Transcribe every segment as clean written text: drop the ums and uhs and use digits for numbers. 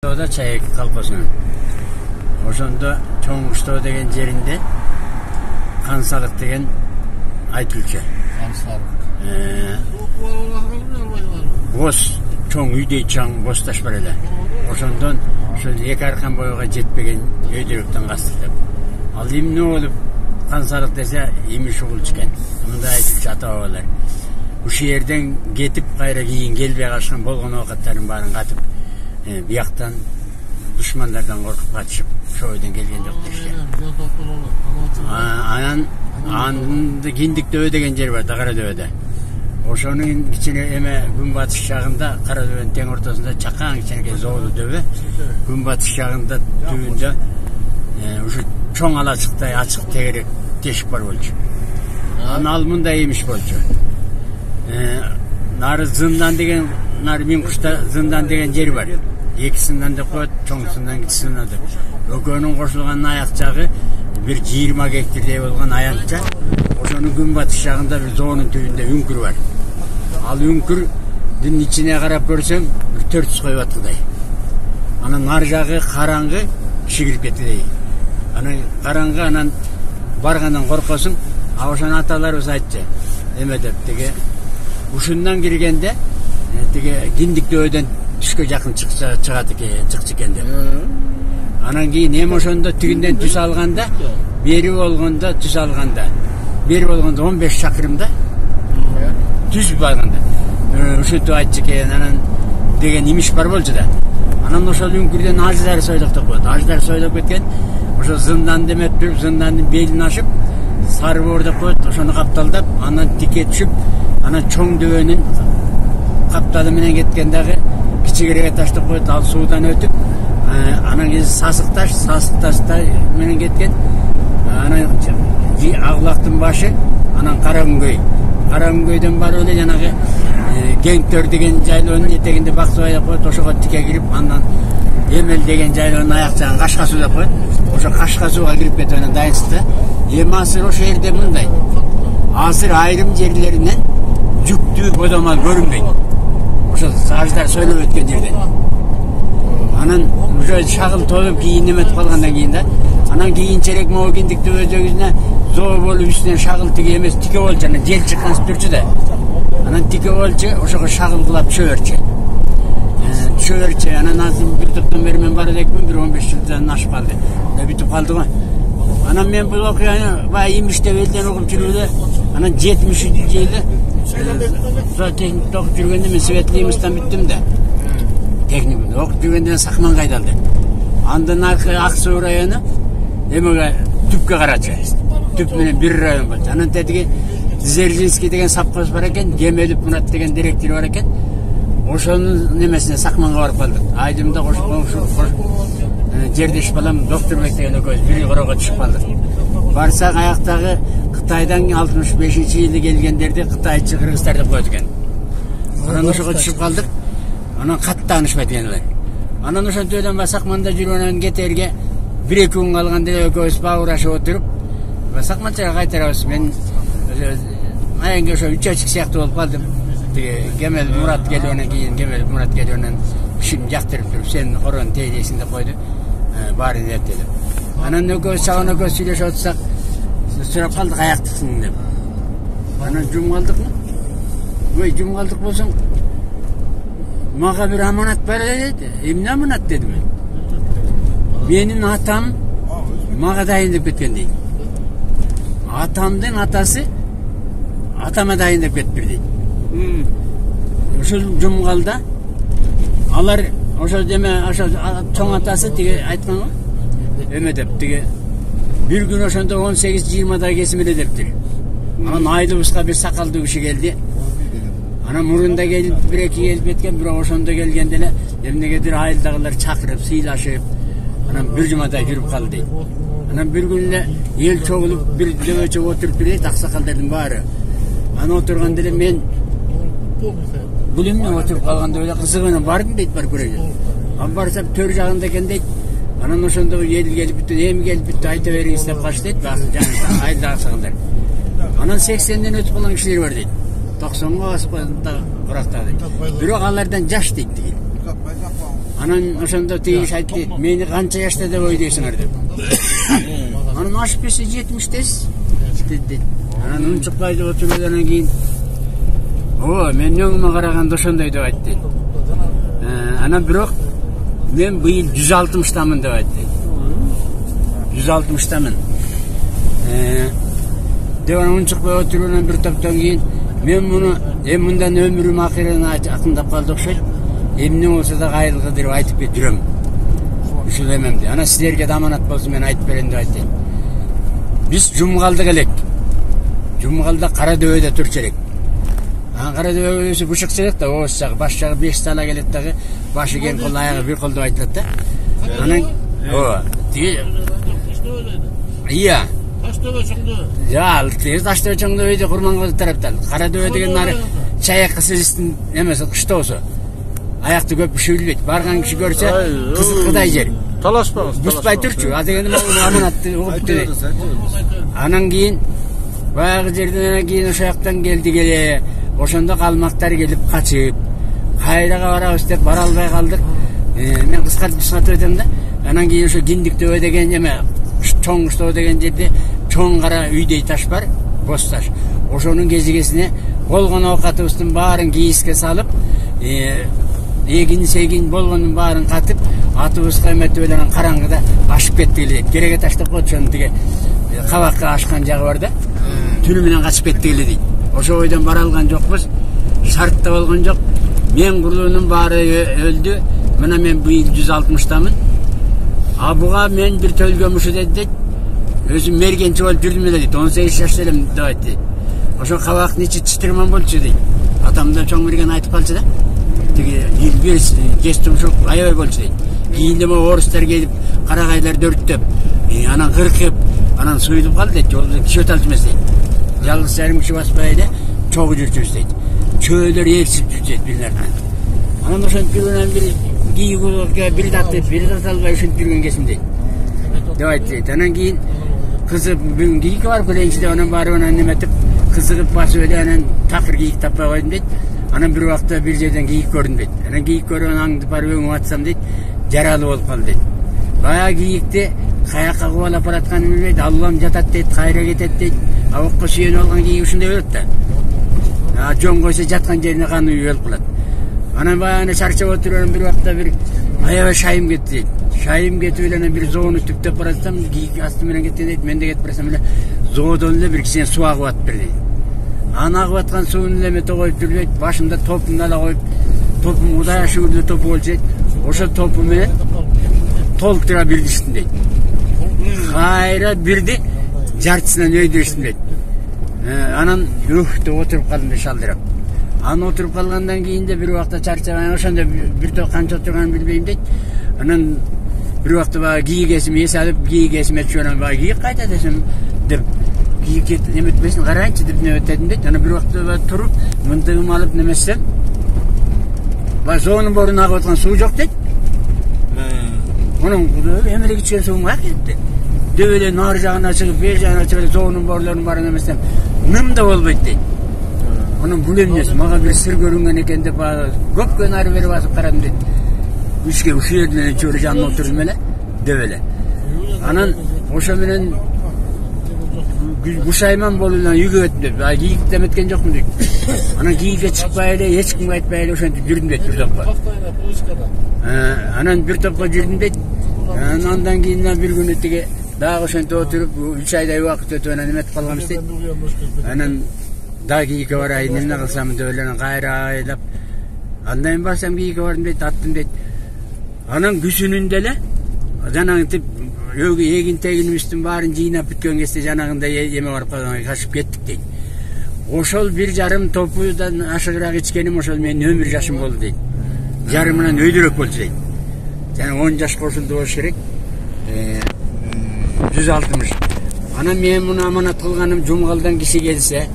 Da Çayek kalkosунун ошондо Чоң Уштоо деген жеринде Кансалык деген айтылчу. Бос чоң үйдей чоң босташ бар эле. Ошондон ошол эки аркан боюга жетпеген өйдөрүктөн кастырып. Ал эмне болуп Кансалык десе имиш угулчу экен. Мындай айтылчу ата бабалар. Ушул жерден кетип кайра кийин келбей калышкан болгон оокаттардын баарын катып бияктан душмандардан коркуп качып шойдон келген жок дешти. Анан Киндиктөө деген жер бар, Карадөбөдө. Ошонун кичине эме күнбатыш жагында, Карадөбөнүн тең ортосунда чакан кичинекей зоолу дөбө, күнбатыш жагында түбүндө ушу чоң алачыктай ачык тегерек тешик бар болчу. Анан ал мындай эмиш болчу. Нары зындан деген, нары Минкушта зындан деген жер бар. Эки зындан деп коет, чоң зындан, кичи зындан деп. Экөөнүн кошулган аяк жагы бир 20 гектардей болгон аянтча. Ошонун күнбатыш жагында бир зоонун түбүндө үңкүр бар. Ал үңкүрдүн ичине карап көрсөң, бир 400 кой баткыдай. Анан нары жагы караңгы, киши кирип кетти. Анан караңгы, анан баргандан коркосуң. Ошон аталарыбыз айтчу. Эме деп теге ушундан киргенде теге Киндиктөөдөн түшкө жакын чыгат экен деп. Анан кийин эми ошондо тигинден түз алганда, бери болгондо түз алганда, бери болгондо 15 чакырымда түз барганда. Ушинтип айтчу экен, анан деген имиш бар болчу да. Анан ошол үңкүрдөн аждар сойлоктоп коет. Аждар сойлоп кеткен. Ошо зындан демеп туруп, зындандын белин ашып, сары боор деп коет, ошону капталдап, анан тике түшүп, анан чоң дөбөнүн капталы менен кеткен дагы кичигерээге таштап коет, ал суудан өтүп, анан кийин сасык таштай менен кеткен. Анан Агылактын башы, анан Каракүнгөйдөн барып эле жанагы Кеңтөр деген жайлоонун этегинде Баксыбай деп коет, ошого тике кирип, андан Эмел деген жайлоонун аяк жагын Кашкасуу деп коет. Ошо Кашкасууга кирип кетип анан дайынсызда. Эми азыр ошол жерде мындай. Азыр айрым жерлеринен жүктүү бодомал көрүнбөйт. Ошо аждар сойлоп өткөн жерден. Анан уже шагыл толуп кийин неметип калгандан кийин да. Анан кийинчерээк могу Киндиктөө өзөгүнө зоо болуп үстүнөн шагыл тиге эмес, тике болчу, анан жел чыккан турчу да. Анан тике болчу, ошого шагыл кулап түшө берчү. Анан азыр бир топтон бери мен бара элекмин, бир 15 жылдан ашып калды. Бүтүп калды го. Анан мен бул окуяны бай имиш деп элден угуп жүрүүдө, анан 70-жылы зоотехник окуп жүргөндө мен Светлимистан бүттүм да. Техникумду окуп жүргөндө Сакманга айдалды. Андан аркы Ак Суу району эмеге түпкө карачу. Түп менен бир район болчу. Анан тетиги Дзержинский деген совхоз бар экен, Кемелов Мурат деген директор бар экен. Ошонун немесине Сакманга барып калдык. Айдымда жердеш балам Докторбек деген экөөбүз бир корого түшүп калдык. Барсак аяктагы Кытайдан 65-жылы келгендерди кытайчы кыргыздар деп коет экен. Анан ошого түшүп калдык. Анан катты таанышпайт экенлер. Анан ошентип эле Сакманда жүргөндөн кетерге 1-2 күн калганда экөөбүз баурашып отуруп, Сакманчага кайтарабыз. Мен аянга ошо 3 ачык сыяктуу болуп калдым. Кемел Мурат келгөндөн кийин, Кемел Мурат келгөндөн кишим жактырып туруп, сен хорон тейдесиң деп койду. Баарын деп деди. Анан экөөбүз чаган экөөбүз сүйлөшүп отурсак, сурап калдык аяктыксың деп. Анан жумгалдыкмы? Ой, жумгалдык болсоң, мага бир аманат бар деди. Эмне аманат дедим мен. Менин атам мага дайын деп кеткен дейт. Атамдын атасы атама дайын деп кетиптир дейт. Ушул жумгалда алар ошо деме, ошо чоң атасы тиге айткан го. Эме деп тиге бир күн ошондо 18-20 кесим эле дептир. Анан айдыбызга бир сакалдуу киши келди. Анан мурунда келип, 1-2 келип кеткен, бирок ошондо келгенде эле эмнегедир айылдагылар чакырып, сыйлашып, анан бир жумадай жүрүп калды дейт. Анан бир күн эле эл чогулуп, бир дөбөчө отуруп дейт, аксакалдардын баары. Анан отурганда эле мен бул эмне отуруп калганда эле кызыгына бардым дейт, бар көрөйүн. Анан барсам төр жагында экен дейт. Анан ошондо эл келип бүттү, эми келип бүттү, айта бериңиз деп калыш дейт, жаңы айылда аксагандар. Анан 80ден өтүп калган кишилер бар дейт. 90га басып курактады. Бирок алардан жаш дейт. Анан ошондо тигиш айтты, мени канча жашта деп ойлойсуңар деп. Анан ашып келсе 70-тесиз дейт. Анан унчукпай деп отургандан кийин ооба менин өңүмө караганда ошондой деп айтты. Анан бирок мен быйыл 160-тамын деп айтты. 160-тамын. Деп анан унчукпай отургандан бир топтон кийин мен муну мындан өмүрүм акырына акындап калды окшойт. Эмне болсо да кайрылгы деп айтып жүрөм. Ушул эмемди. Анан силерге да аманат болсун мен айтып берейин деп айтты. Биз Жумгалда элек. Жумгалда кара дөбөдө турчу элек. Кара дөбө өзү бушук элек да, ооз жагы, баш жагы 5 сала келет дагы, башы кең кол, аягы бир кол деп айтылат да. Анан ооба. Тиги Ия. Таштөбө чоңдөө. Жал, Таштөбө чоңдөө өйдө Курмангол тараптан. Кара дөбө деген нары чаяк кысылыстын эмеси кыштоосу. Аякты көп бишүүлбейт. Барган киши көрсө кызыккыдай жер. Талашпаңыз. Буспай турчу. А дегенде аманатты угуп дейт. Анан кийин баягы жерден кийин ошо жактан келди келе. Ошондо калмактар келип качып, кайрага барабыз деп бара албай калдык. Мен кыскартып өтөм да. Анан кийин ошо Киндиктөө деген эме чоң Штоо деген жерде чоң кара үйдөй таш бар, бос таш. Ошонун кезигесине болгон оокатыбыздын баарын кийиске салып, эгин болгонун баарын катып, атыбызга эметип эле караңгыда ашып кеттик эле. Кереге таштап коет ошону тиги кабакка ашкан жагы бар да. Түнү менен качып кеттик эле дейт. Ошо ойдон бара алган жокпуз. Шартта болгон жок. Мен курлуунун баары өлдү. Мына мен быйыл 160-тамын. А буга мен бир төлгөмүшү дейт. Өзүм мергенчи болуп жүрдүм эле дейт. 18 жашта элем деп айтты. Ошо кабактын ичи чытырман болчу дейт. Атам да чоң мерген айтып калчу да. Тиги бир жестумшук аябай болчу дейт. Кийин эме орустар келип, карагайлар дөрттөп, анан кыркып, анан суюлуп калды дейт. Жолдо киши өтө алчу эмес дейт. Жалгыз жарым киши баспай эле чогуу жүрчүбүз дейт. Чөөлөр ээрчип жүрчү дейт бирлеринен. Анан ошентип жүргөндөн бир кийүүгө бир дат албай ушинтип жүргөн кезим дейт. Деп айтты. Анан кийин кызып бүгүн кийикке барып келейинчи деп анан барып анан неметип кызыгып басып эле анан такыр кийик таппай койдум дейт. Анан бир убакта бир жерден кийик көрдүм дейт. Анан кийик көрүп аңдып барып өңүп атсам дейт, жаралуу болуп калды дейт. Баягы кийикти каякка кубалап баратканын билбейт, Аллам жатат дейт, кайра кетет дейт. Абыкка сүйөнүп алган кийик ушундай болот да. Жон койсо жаткан жерине каны үйөлүп калат. Анан баягы чарчап отуруп бир убакта бир аябай шайым кетти дейт. Шайым кетип эле анан бир зоону түптөп баратсам, кийик асты менен кеткен дейт. Мен да кетип барсам эле зоодон эле бир кичине суу агып атып бер дейт. Аны агып аткан суун эле эмете коюп жүрбөйт, башымда топумду ала коюп, топум Удай шүгүрдүү топу болчу дейт. Ошо топу менен толтура бирдиштим дейт. Кайра бирди жартысынан өйдүрүштүм дейт. Анан деп отуруп калдым дейт шалдырап. Анан отуруп калгандан кийин да бир убакта чарчабай ошондо бир топ канча отурганын билбейм дейт. Анан бир убакта баягы кийик эсиме эс алып, кийик эсиме түшүп анан баягы кийик кайда десем деп кийик неметпесин карайынчы деп неметедим дейт. Анан бир убакта туруп, мындыгымды алып немесем, баягы соонун борун агып аткан суу жок дейт. Мунун эмелек ичкен суум каяка кетти. Деп эле нары жагына чыгып, бер жагына чыгып, соонун борлорун баарын эмесем, ным да болбойт дейт. Анан бул эмнеси? Мага бир сыр көрүнгөн экен деп көпкө нары бери басып карадым дейт. Ушке ушул жерден чөөлө жанына отурдум эле деп эле. Анан ошо менен Гушайман болуп үйгө кеттим деп. Кийик деметкен жокмун дейт. Анан кийикке чыкпай эле, эч кимге айтпай эле ошентип жүрдүм дейт бир топко. Анан бир топко жүрдүм дейт. Андан кийин бир күнү тиги дагы ошентип отуруп 3 айдай убакыт өтүп анан эметип калганбыз дейт. Анан дагы кийикке барайын, эмне кылсам деп эле анан кайра айлап андан барсам кийикке бардым дейт, аттым дейт. Анан күзүнүндө эле жанагынтип эгин тегинибиздин баарын жыйнап бүткөн кезде жанагында эме барып калган, качып кеттик дейт. Ошол бир жарым топудан ашыгыраак ичкеним ошол менин өмүр жашым болду дейт. Жарымынан өйдөрөөк болчу дейт. Жана 10 жаш кошулду болуш керек. 160. Анан мен муну аманат кылганым Жумгалдан киши келсе,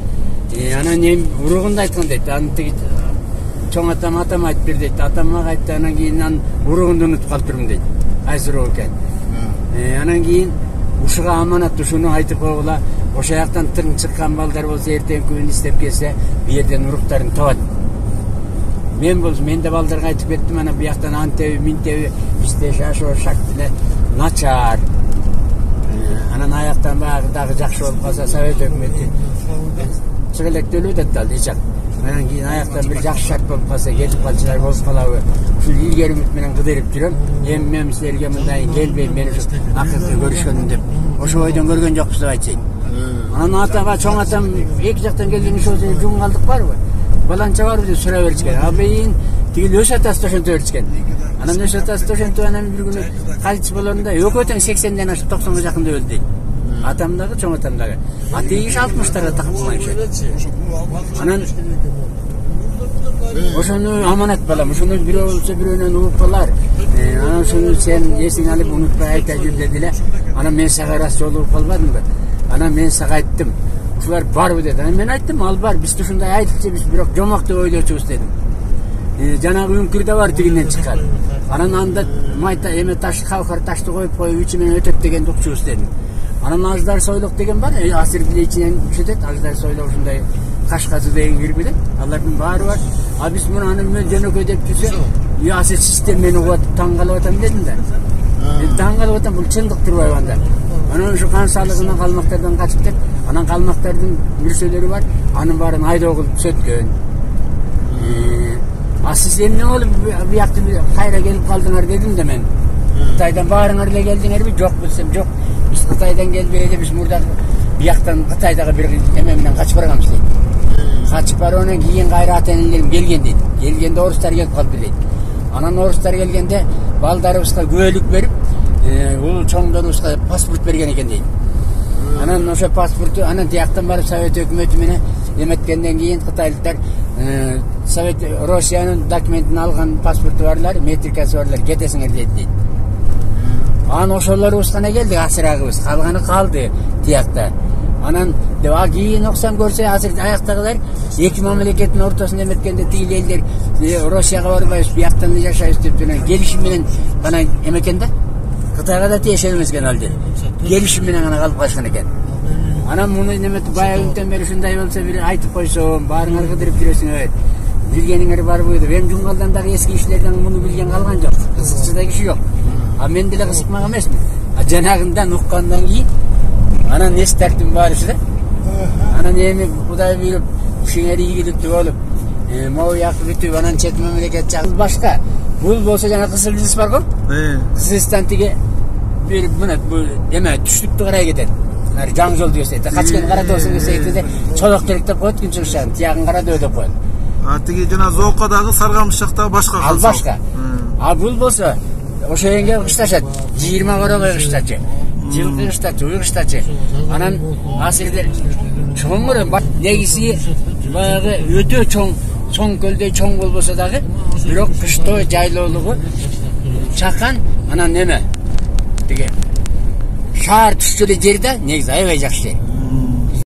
анан эми уругунда айткан дейт. Аны тиги чоң атам айтып бер дейт. Атам мага айтты, анан кийин уругунду унутуп калыптырмын дейт. Кайсы уруу экен. Анан кийин ушуга аманат ушуну айтып койгула. Ошо жактан тың чыккан балдар болсо эртең күн иштеп келсе, бу жерден уруктарын табат. мен болсо мен де балдарга айтып кеттим, ана бияктан антеби минтеби бизде шашоо шактыле начар. Анан аяктан баягы дагы жакшы болуп калса Совет өкмөтү чыгылектелүү деп дал ичак. Анан кийин аяктан бир жакшы шарт болуп калса кетип калчылар болуп калабы. Ушул илгери үмүт менен кыдырып жүрөм. Эми мен силерге мындай келбейм, мен ушу акыркы көрүшкөнүм деп. Ошо бойдон көргөн жокпуз деп айтсайын. Анан атага чоң атам эки жактан келген ошо жуң калдык барбы? Баланча барбы деп сурап беришкен. Абейин тигил өз атасы ошентип беришкен. Анан өз атасы ошентип анан бир күнү кайтыс болгонда экөө тең 80ден ашып 90га жакында өлдү дейт. Атам дагы, чоң атам дагы. Атыгыш 60-тарда такылган киши. Анан ошону аманат балам, ошону бирөө болсо бирөөнөн угуп анан ошону сен эсиңе алып унутпай айта жүр дедиле. Анан мен сага раз жолу угуп калбадымбы? Анан мен сага айттым. Ушулар барбы деди. Анан мен айттым, ал бар. Биз ушундай айтыпчы, биз бирок жомок деп ойлочубуз дедим. Жанагы үңкүр да бар тигинден чыккан. Анан анда майта эме таш калкар ташты коюп ичи менен өтөт дегенди укчубуз дедим. Анан аждар сойлок деген бар, асырдын ичинен өтөт, аждар сойлок ушундай кашкасы деген кирбидет. Алардын баары бар. А биз муну анын жөнөкөй деп жүрсө, асыр систем мени угатып таң калып атам дедим да. Таң калып атам, бул чындык турбайбы анда. Анан ушу кан салыгынан калмактардан качып деп, анан калмактардын бүрсөлөрү бар, анын баарын айдоо кылып сөткөн. А сиз эмне болуп биякты кайра келип калдыңар дедим да мен. Кытайдан баарыңар эле келдиңерби? Жок десем, жок. Биз Кытайдан келбей эле, биз мурда бияктан Кытайдагы бир эме менен качып барганбыз дейт. Качып баргандан кийин кайра ата-энелерим келген дейт. Келгенде орустар келип калды дейт. Анан орустар келгенде балдарыбызга күбөлүк берип, улуу чоңдорубузга паспорт берген экен дейт. Анан ошо паспорту анан тияктан барып Совет өкмөтү менен эметкенден кийин кытайлыктар Совет Россиянын документин алган паспорту барлар, метрикасы барлар кетесиңер дейт. Анан ошолорубуз гана келди, асырагыбыз, калганы калды тиякта. Анан деп кийин оксам көрсө, азыр аяктагылар эки мамлекеттин ортосунда эметкенде тигил элдер Россияга барбайбыз, бияктан жашайбыз деп келишим менен гана эмекен да. Кытайга да тиешеби эмес экен ал деп. Келишим менен гана калып калышкан экен. Анан муну неметип баягынтен бери ушундай болсо бир айтып койсом, баарыңар кыдырып жүрөсүңөр. Билгениңер барбы деп. Эми жумгалдан дагы эски кишилерден муну билген калган жок. Кызыкчы да киши жок. А мен деле кызыкмак эмесмин. А жанагындан уккандан кийин анан эс тартым баарысы да. Анан эми Кудай буйруп ушуңер ийгиликтүү болуп, могу якы бүтүп, анан чет мамлекет жагы башка. Бул болсо жана Кызылдыз бар го? Кызылстан тиги бир мына бул эме түштүктү карай кетет. Жаң жол десе, качкен каратоосун десе, чолок терек деп коет күнчүгүшөн, тиягын карадөө деп коет. Тиги жана Зоокадагы Саргамыш жакта башка. Ал башка. А бул болсо ошо жерге кышташат, 20 корогой кыштачы. Жылкы кыштачы, уй кыштачы. Анан асырда чоңур негизи баягы өтө чоң көлдөй чоң болбосо дагы, бирок кыштоо жайлоолугу чакан, анан неме? Тиги шаар түштүлү жерде негизи аябай жакшы.